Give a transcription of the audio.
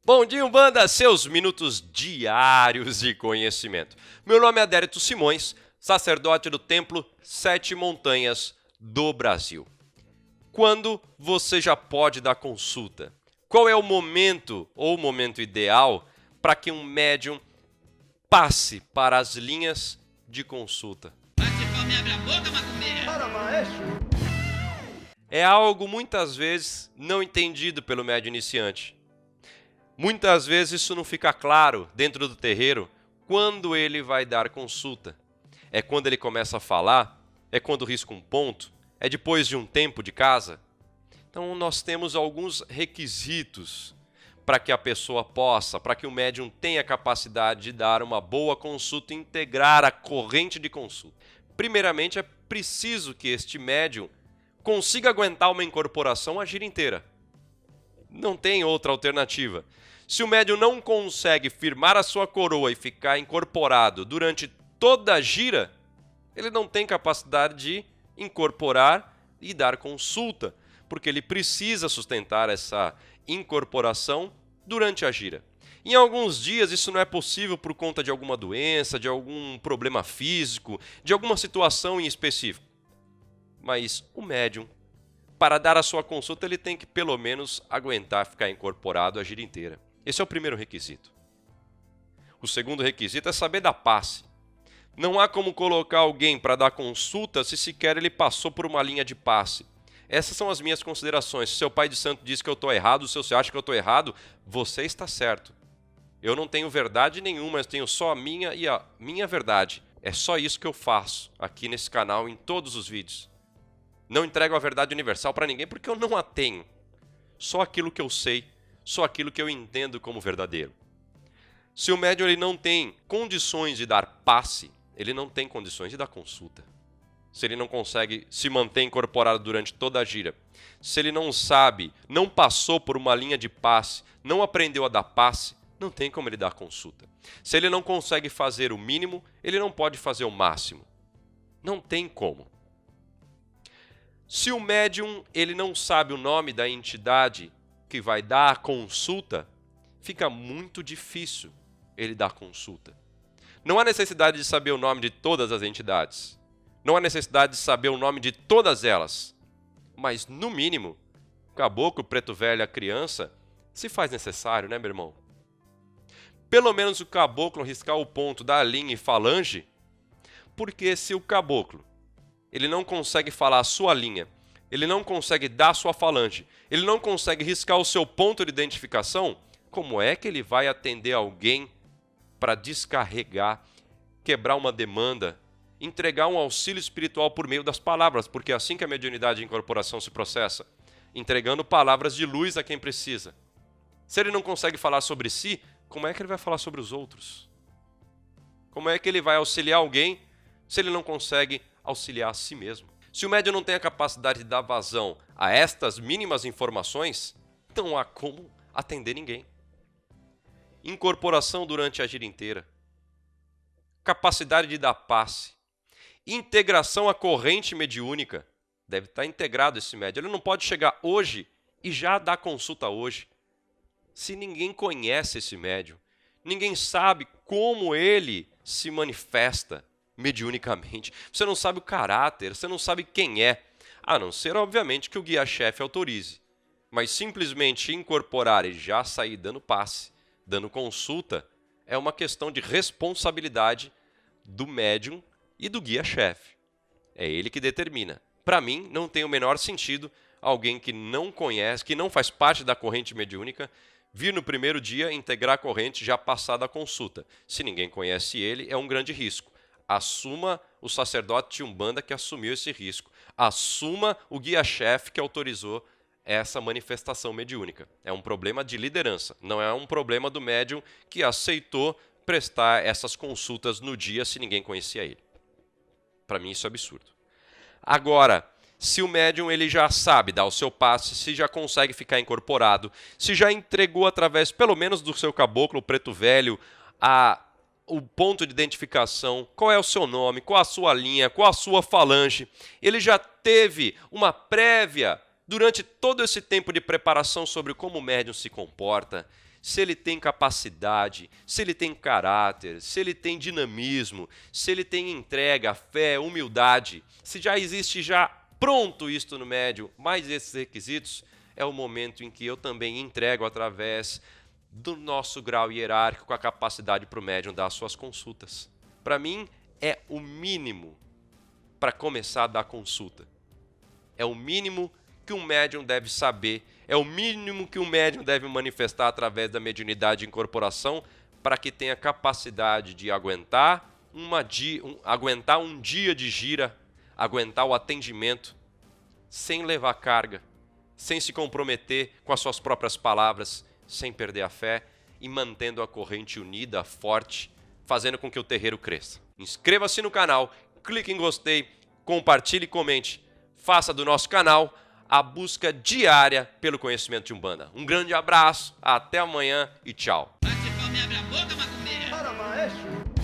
Bom dia, Umbanda, seus minutos diários de conhecimento. Meu nome é Adérito Simões, sacerdote do Templo Sete Montanhas do Brasil. Quando você já pode dar consulta? Qual é o momento ou o momento ideal para que um médium passe para as linhas de consulta? É algo muitas vezes não entendido pelo médium iniciante. Muitas vezes isso não fica claro dentro do terreiro quando ele vai dar consulta. É quando ele começa a falar? É quando risca um ponto? É depois de um tempo de casa? Então nós temos alguns requisitos para que a pessoa possa, para que o médium tenha capacidade de dar uma boa consulta e integrar a corrente de consulta. Primeiramente, é preciso que este médium consiga aguentar uma incorporação a gira inteira. Não tem outra alternativa. Se o médium não consegue firmar a sua coroa e ficar incorporado durante toda a gira, ele não tem capacidade de incorporar e dar consulta, porque ele precisa sustentar essa incorporação durante a gira. Em alguns dias isso não é possível por conta de alguma doença, de algum problema físico, de alguma situação em específico. Mas o médium, para dar a sua consulta, ele tem que pelo menos aguentar ficar incorporado a gira inteira. Esse é o primeiro requisito. O segundo requisito é saber da passe. Não há como colocar alguém para dar consulta se sequer ele passou por uma linha de passe. Essas são as minhas considerações. Se seu pai de santo diz que eu estou errado, se você acha que eu estou errado, você está certo. Eu não tenho verdade nenhuma, mas tenho só a minha e a minha verdade. É só isso que eu faço aqui nesse canal, em todos os vídeos. Não entrego a verdade universal para ninguém porque eu não a tenho. Só aquilo que eu sei, só aquilo que eu entendo como verdadeiro. Se o médium ele não tem condições de dar passe, ele não tem condições de dar consulta. Se ele não consegue se manter incorporado durante toda a gira, se ele não sabe, não passou por uma linha de passe, não aprendeu a dar passe, não tem como ele dar consulta. Se ele não consegue fazer o mínimo, ele não pode fazer o máximo. Não tem como. Se o médium ele não sabe o nome da entidade que vai dar a consulta, fica muito difícil ele dar consulta. Não há necessidade de saber o nome de todas as entidades. Não há necessidade de saber o nome de todas elas. Mas, no mínimo, caboclo, preto velho, a criança, se faz necessário, né, meu irmão? Pelo menos o caboclo riscar o ponto da linha e falange, porque se o caboclo ele não consegue falar a sua linha, ele não consegue dar a sua falange, ele não consegue riscar o seu ponto de identificação, como é que ele vai atender alguém para descarregar, quebrar uma demanda, entregar um auxílio espiritual por meio das palavras, porque é assim que a mediunidade de incorporação se processa, entregando palavras de luz a quem precisa. Se ele não consegue falar sobre si, como é que ele vai falar sobre os outros? Como é que ele vai auxiliar alguém se ele não consegue auxiliar a si mesmo? Se o médium não tem a capacidade de dar vazão a estas mínimas informações, não há como atender ninguém. Incorporação durante a gira inteira. Capacidade de dar passe. Integração à corrente mediúnica. Deve estar integrado esse médium. Ele não pode chegar hoje e já dar consulta hoje. Se ninguém conhece esse médium, ninguém sabe como ele se manifesta mediunicamente. Você não sabe o caráter, você não sabe quem é. A não ser, obviamente, que o guia-chefe autorize. Mas simplesmente incorporar e já sair dando passe, dando consulta, é uma questão de responsabilidade do médium e do guia-chefe. É ele que determina. Para mim, não tem o menor sentido alguém que não conhece, que não faz parte da corrente mediúnica, vir no primeiro dia, integrar a corrente, já passar da consulta. Se ninguém conhece ele, é um grande risco. Assuma o sacerdote de Umbanda que assumiu esse risco. Assuma o guia-chefe que autorizou essa manifestação mediúnica. É um problema de liderança, não é um problema do médium que aceitou prestar essas consultas no dia se ninguém conhecia ele. Para mim isso é absurdo. Agora, se o médium ele já sabe dar o seu passe, se já consegue ficar incorporado, se já entregou através pelo menos do seu caboclo, o preto velho, o ponto de identificação, qual é o seu nome, qual a sua linha, qual a sua falange, ele já teve uma prévia durante todo esse tempo de preparação sobre como o médium se comporta, se ele tem capacidade, se ele tem caráter, se ele tem dinamismo, se ele tem entrega, fé, humildade, se já existe já pronto isto no médium, mais esses requisitos, é o momento em que eu também entrego através do nosso grau hierárquico a capacidade para o médium dar suas consultas. Para mim, é o mínimo para começar a dar consulta. É o mínimo que um médium deve saber, é o mínimo que um médium deve manifestar através da mediunidade de incorporação para que tenha capacidade de aguentar aguentar um dia de gira, aguentar o atendimento sem levar carga, sem se comprometer com as suas próprias palavras, sem perder a fé e mantendo a corrente unida, forte, fazendo com que o terreiro cresça. Inscreva-se no canal, clique em gostei, compartilhe e comente. Faça do nosso canal a busca diária pelo conhecimento de Umbanda. Um grande abraço, até amanhã e tchau. Bate palma e abre a boca, macumbeira. Para, maestro!